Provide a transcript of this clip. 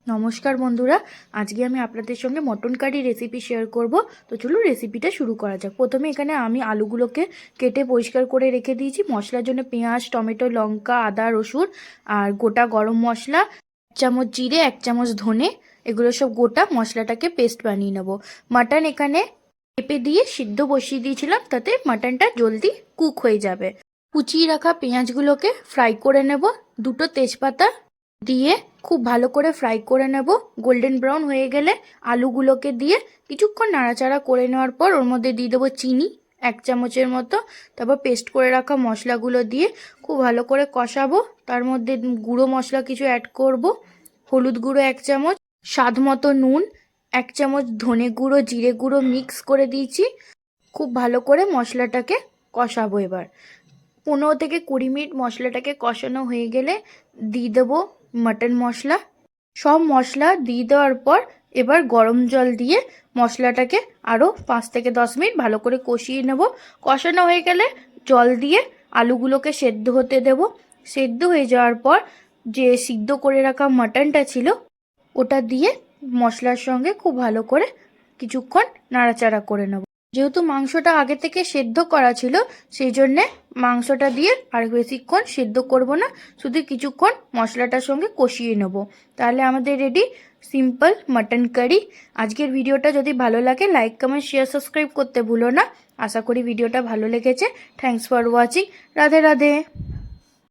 নমস্কার বন্ধুরা, আজকে আমি আপনাদের সঙ্গে মটন কারি রেসিপি শেয়ার করব। তো চলুন রেসিপিটা শুরু করা যাক। প্রথমে এখানে আমি আলুগুলোকে কেটে পরিষ্কার করে রেখে দিয়েছি। মশলার জন্য পেঁয়াজ, টমেটো, লঙ্কা, আদা, রসুন আর গোটা গরম মশলা, 1 চামচ জিরে, 1 চামচ ধনে, এগুলো সব গোটা মশলাটাকে পেস্ট বানিয়ে নেব। মাটন এখানে পেঁপে দিয়ে সিদ্ধ বসিয়ে দিয়েছিলাম, তাতে মাটনটা জলদি কুক হয়ে যাবে। কুচিয়ে রাখা পেঁয়াজগুলোকে ফ্রাই করে নেব। 2টো তেজপাতা দিয়ে খুব ভালো করে ফ্রাই করে নেব। গোল্ডেন ব্রাউন হয়ে গেলে আলুগুলোকে দিয়ে কিছুক্ষণ নাড়াচাড়া করে নেওয়ার পর ওর মধ্যে দিয়ে দেবো চিনি 1 চামচের মতো। তারপর পেস্ট করে রাখা মশলাগুলো দিয়ে খুব ভালো করে কষাবো। তার মধ্যে গুঁড়ো মশলা কিছু অ্যাড করব। হলুদ গুঁড়ো 1 চামচ, স্বাদ মতো নুন, 1 চামচ ধনে গুঁড়ো, জিরে গুঁড়ো মিক্স করে দিয়েছি। খুব ভালো করে মশলাটাকে কষাবো। এবার 15 থেকে 20 মিনিট মশলাটাকে কষানো হয়ে গেলে দিয়ে দেবো মাটন মশলা। সব মশলা দিয়ে দেওয়ার পর এবার গরম জল দিয়ে মশলাটাকে আরও 5 থেকে 10 মিনিট ভালো করে কষিয়ে নেব। কষানো হয়ে গেলে জল দিয়ে আলুগুলোকে সেদ্ধ হতে দেব। সেদ্ধ হয়ে যাওয়ার পর যে সিদ্ধ করে রাখা মাটনটা ছিল ওটা দিয়ে মশলার সঙ্গে খুব ভালো করে কিছুক্ষণ নাড়াচাড়া করে নেব। যেহেতু মাংসটা আগে থেকে সেদ্ধ করা ছিল, সেই জন্যে মাংসটা দিয়ে আর বেশিক্ষণ সেদ্ধ করব না, শুধু কিছুক্ষণ মশলাটার সঙ্গে কষিয়ে নেব। তাহলে আমাদের রেডি সিম্পল মাটন কারি। আজকের ভিডিওটা যদি ভালো লাগে লাইক, কমেন্ট, শেয়ার, সাবস্ক্রাইব করতে ভুলো না। আশা করি ভিডিওটা ভালো লেগেছে। Thanks for watching. Radhe Radhe.